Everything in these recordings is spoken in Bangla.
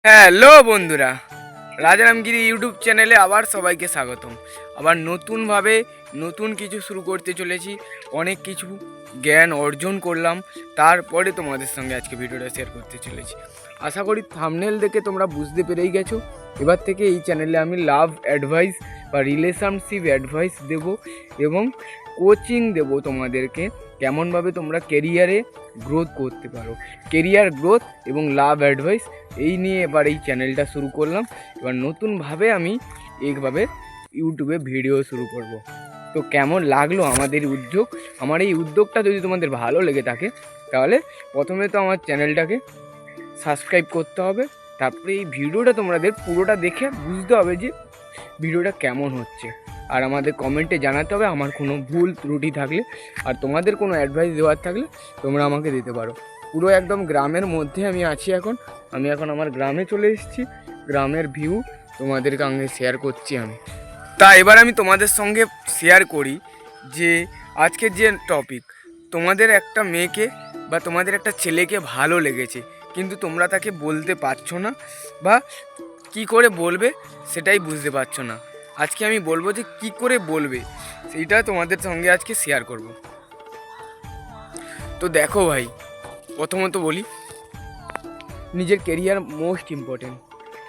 হ্যালো বন্ধুরা, রাজারামগিরি ইউটিউব চ্যানেলে আবার সবাইকে স্বাগতম। আবার নতুনভাবে নতুন কিছু শুরু করতে চলেছি। অনেক কিছু জ্ঞান অর্জন করলাম, তারপরে তোমাদের সঙ্গে আজকে ভিডিওটা শেয়ার করতে চলেছি। আশা করি থাম্বনেল দেখে তোমরা বুঝতে পেরেই গেছো। এবার থেকে এই চ্যানেলে আমি লাভ অ্যাডভাইস বা রিলেশনশিপ অ্যাডভাইস দেব এবং কোচিং দেব তোমাদেরকে, কেমনভাবে তোমরা কেরিয়ারে গ্রোথ করতে পারো। কেরিয়ার গ্রোথ এবং লাভ অ্যাডভাইস এই নিয়ে এবার এই চ্যানেলটা শুরু করলাম। এবার নতুনভাবে আমি এইভাবে ইউটিউবে ভিডিও শুরু করব। তো কেমন লাগলো আমাদের উদ্যোগ? আমার এই উদ্যোগটা যদি তোমাদের ভালো লেগে থাকে তাহলে প্রথমে তো আমার চ্যানেলটাকে সাবস্ক্রাইব করতে হবে। তারপরে এই ভিডিওটা তোমাদের পুরোটা দেখে বুঝতে হবে যে ভিডিওটা কেমন হচ্ছে। আর আমাদের কমেন্টে জানাতে হবে আমার কোনো ভুল ত্রুটি থাকলে, আর তোমাদের কোনো অ্যাডভাইস দেওয়ার থাকলে তোমরা আমাকে দিতে পারো। পুরো একদম গ্রামের মধ্যে আমি আছি এখন। আমি এখন আমার গ্রামে চলে এসেছি। গ্রামের ভিউ তোমাদের সঙ্গে শেয়ার করছি আমি। তা এবার আমি তোমাদের সঙ্গে শেয়ার করি যে আজকের যে টপিক, তোমাদের একটা মেয়েকে বা তোমাদের একটা ছেলেকে ভালো লেগেছে কিন্তু তোমরা তাকে বলতে পারছো না, বা কি করে বলবে সেটাই বুঝতে পারছো না। আজকে আমি বলবো যে কি করে বলবে সেইটা তোমাদের সঙ্গে আজকে শেয়ার করব। তো দেখো ভাই, প্রথমত বলি, নিজের কেরিয়ার মোস্ট ইম্পর্টেন্ট।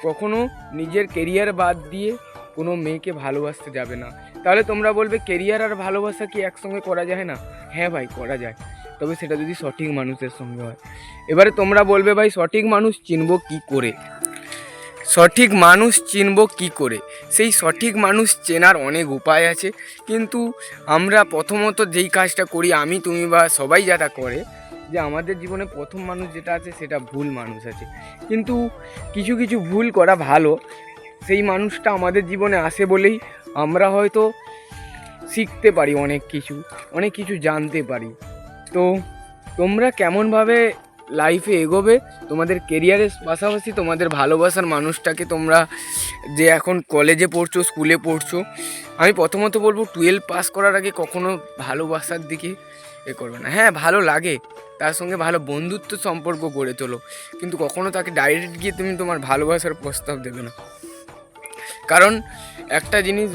কখনো নিজের কেরিয়ার বাদ দিয়ে কোনো মেয়েকে ভালোবাসতে যাবে না। তাহলে তোমরা বলবে কেরিয়ার আর ভালোবাসা কি একসঙ্গে করা যায় না? হ্যাঁ ভাই, করা যায়, তবে সেটা যদি সঠিক মানুষের সঙ্গে হয়। এবারে তোমরা বলবে ভাই সঠিক মানুষ চিনব কি করে? সঠিক মানুষ চিনব কি করে? সেই সঠিক মানুষ চেনার অনেক উপায় আছে, কিন্তু আমরা প্রথমত যেই কাজটা করি, আমি তুমি বা সবাই যারা করে, যে আমাদের জীবনে প্রথম মানুষ যেটা আছে সেটা ভুল মানুষ আছে। কিন্তু কিছু কিছু ভুল করা ভালো। সেই মানুষটা আমাদের জীবনে আসে বলেই আমরা হয়তো শিখতে পারি অনেক কিছু জানতে পারি। তো তোমরা কেমনভাবে লাইফে এগোবে, তোমাদের কেরিয়ারের পাশাপাশি তোমাদের ভালোবাসার মানুষটাকে, তোমরা যে এখন কলেজে পড়ছো, স্কুলে পড়ছো, আমি প্রথমত বলবো 12 পাস করার আগে কখনো ভালোবাসার দিকে করবে না। হ্যাঁ, ভালো লাগে, তার সঙ্গে ভালো বন্ধুত্ব সম্পর্ক গড়ে তোলো, কিন্তু কখনো তাকে ডাইরেক্ট গিয়ে তুমি তোমার ভালোবাসার প্রস্তাব দেবে না। কারণ একটা জিনিস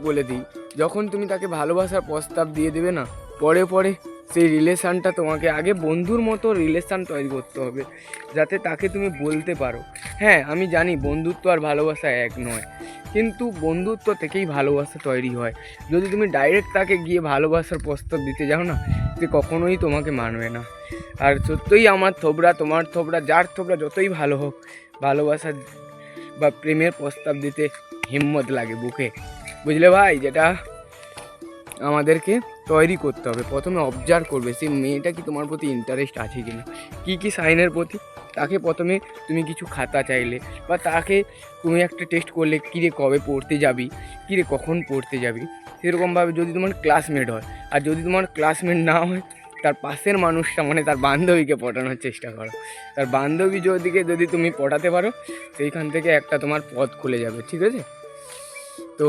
বলে দিই, যখন তুমি তাকে ভালোবাসার প্রস্তাব দিয়ে দেবে না, পরে পরে সেই রিলেশানটা, তোমাকে আগে বন্ধুর মতো রিলেশান তৈরি করতে হবে, যাতে তাকে তুমি বলতে পারো। হ্যাঁ, আমি জানি বন্ধুত্ব আর ভালোবাসা এক নয়, কিন্তু বন্ধুত্ব থেকেই ভালোবাসা তৈরি হয়। যদি তুমি ডাইরেক্ট তাকে গিয়ে ভালোবাসার প্রস্তাব দিতে যাও না, সে কখনোই তোমাকে মানবে না। আর সত্যই আমার থোবরা, তোমার থোবরা, যার থোবরা যতই ভালো হোক, ভালোবাসার বা প্রেমের প্রস্তাব দিতে হিম্মত লাগে বুকে, বুঝলে ভাই? যেটা আমাদেরকে তৈরি করতে হবে। প্রথমে অবজার্ভ করবে সেই মেয়েটা কি তোমার প্রতি ইন্টারেস্ট আছে কি না, কী সাইনের প্রতি। তাকে প্রথমে তুমি কিছু খাতা চাইলে, বা তাকে তুমি একটা টেস্ট করলে, কিরে কবে পড়তে যাবি, কিরে কখন পড়তে যাবি, সেরকমভাবে যদি তোমার ক্লাসমেট হয়। আর যদি তোমার ক্লাসমেট না হয়, তার পাশের মানুষটা, মানে তার বান্ধবীকে পটানোর চেষ্টা করো। তার বান্ধবী যদি তুমি পটাতে পারো, সেইখান থেকে একটা তোমার পথ খুলে যাবে, ঠিক আছে? তো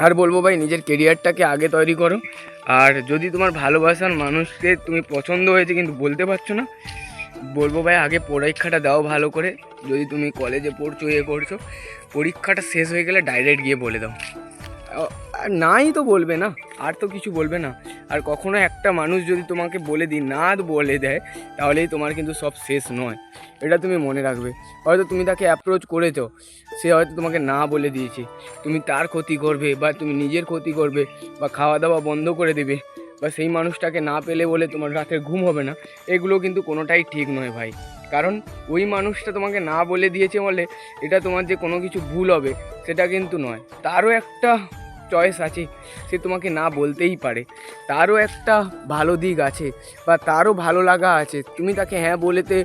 আর বলবো ভাই, নিজের কেরিয়ারটাকে আগে তৈরি করো। আর যদি তোমার ভালোবাসার মানুষকে তুমি পছন্দ হয়েছে কিন্তু বলতে পারছো না, বলবো ভাই আগে পরীক্ষাটা দাও ভালো করে। যদি তুমি কলেজে পড়ছো, করছো, পরীক্ষাটা শেষ হয়ে গেলে ডাইরেক্ট গিয়ে বলে দাও। আর নাই তো বলবে না, আর তো কিছু বলবে না। আর কখনো একটা মানুষ যদি তোমাকে না বলে দেয়, তাহলেই তোমার কিন্তু সব শেষ নয়, এটা তুমি মনে রাখবে। হয়তো তুমি তাকে অ্যাপ্রোচ করেছো, সে হয়তো তোমাকে না বলে দিয়েছে, তুমি তার ক্ষতি করবে বা তুমি নিজের ক্ষতি করবে, বা খাওয়া দাওয়া বন্ধ করে দেবে, বা সেই মানুষটাকে না পেলে বলে তোমার রাতের ঘুম হবে না। এগুলো কিন্তু কোনোটাই ঠিক নয় ভাই। কারণ ওই মানুষটা তোমাকে না বলে দিয়েছে বলে এটা তোমার যে কোনো কিছু ভুল হবে সেটা কিন্তু নয়। তারও একটা চয়েস আছে, সে তোমাকে না বলতেই পারে, তারও একটা ভালো দিক আছে, বা তারও ভালো লাগা আছে। তুমি তাকে হ্যাঁ বলতে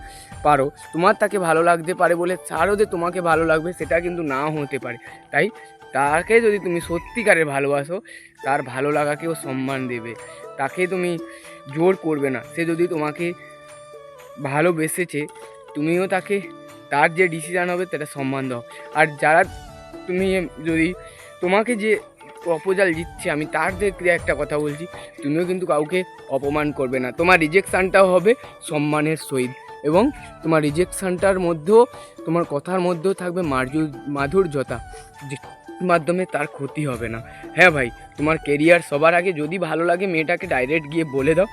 পারো, তোমার তাকে ভালো লাগতে পারে বলে তারও যে তোমাকে ভালো লাগবে সেটা কিন্তু নাও হতে পারে। তাই তাকে যদি তুমি সত্যিকারের ভালোবাসো, তার ভালো লাগাকেও সম্মান দেবে, তাকে তুমি জোর করবে না। সে যদি তোমাকে ভালোবেসেছে, তুমিও তাকে, তার যে ডিসিশান হবে সেটা সম্মান দাও। আর যারা তুমি যদি তোমাকে যে প্রপোজাল দিচ্ছে, আমি তার দিকে একটা কথা বলছি, তুমিও কিন্তু কাউকে অপমান করবে না। তোমার রিজেকশানটাও হবে সম্মানের সহিত, এবং তোমার রিজেকশনটার মধ্যেও তোমার কথার মধ্যেও থাকবে মাধুর্যতা, যে মাধ্যমে তার ক্ষতি হবে না। হ্যাঁ ভাই, তোমার কেরিয়ার সবার আগে। যদি ভালো লাগে মেয়েটাকে ডাইরেক্ট গিয়ে বলে দাও,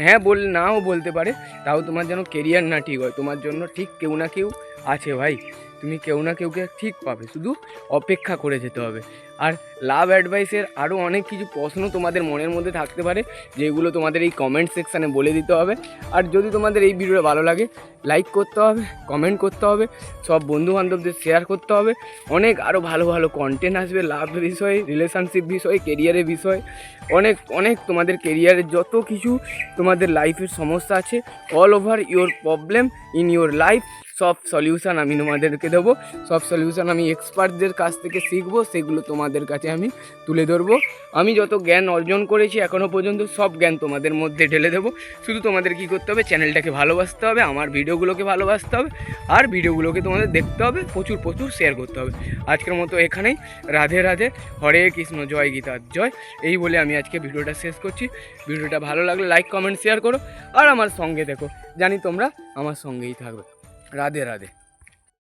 হ্যাঁ নাও বলতে পারে, তাও তোমার যেন কেরিয়ার না ঠিক হয়। তোমার জন্য ঠিক কেউ না কেউ আছে ভাই, তুমি কেউ না কেউকে ঠিক পাবে, শুধু অপেক্ষা করে যেতে হবে। আর লাভ অ্যাডভাইসের আরও অনেক কিছু প্রশ্ন তোমাদের মনের মধ্যে থাকতে পারে, যেগুলো তোমাদের এই কমেন্ট সেকশানে বলে দিতে হবে। আর যদি তোমাদের এই ভিডিওটা ভালো লাগে, লাইক করতে হবে, কমেন্ট করতে হবে, সব বন্ধুবান্ধবদের শেয়ার করতে হবে। অনেক আরও ভালো ভালো কন্টেন্ট আসবে লাভ বিষয়ে, রিলেশনশিপ বিষয়ে, কেরিয়ারের বিষয়ে, অনেক অনেক তোমাদের কেরিয়ারের যত কিছু তোমাদের লাইফের সমস্যা আছে, all over your problem in your life, সব সলিউশান আমি তোমাদেরকে দেবো। সব সলিউশান আমি এক্সপার্টদের কাছ থেকে শিখবো, সেগুলো তোমাদের কাছে আমি তুলে ধরবো। আমি যত জ্ঞান অর্জন করেছি এখনও পর্যন্ত, সব জ্ঞান তোমাদের মধ্যে ঢেলে দেবো। শুধু তোমাদের কী করতে হবে, চ্যানেলটাকে ভালোবাসতে হবে, আমার ভিডিওগুলোকে ভালোবাসতে হবে, আর ভিডিওগুলোকে তোমাদের দেখতে হবে, প্রচুর প্রচুর শেয়ার করতে হবে। আজকের মতো এখানেই। রাধে রাধে, হরে কৃষ্ণ, জয় গীতার জয়। এই বলে আমি আজকে ভিডিওটা শেষ করছি। ভিডিওটা ভালো লাগলে লাইক কমেন্ট শেয়ার করো, আর আমার সঙ্গে দেখো, জানি তোমরা আমার সঙ্গেই থাকবে। রাধে রাধে।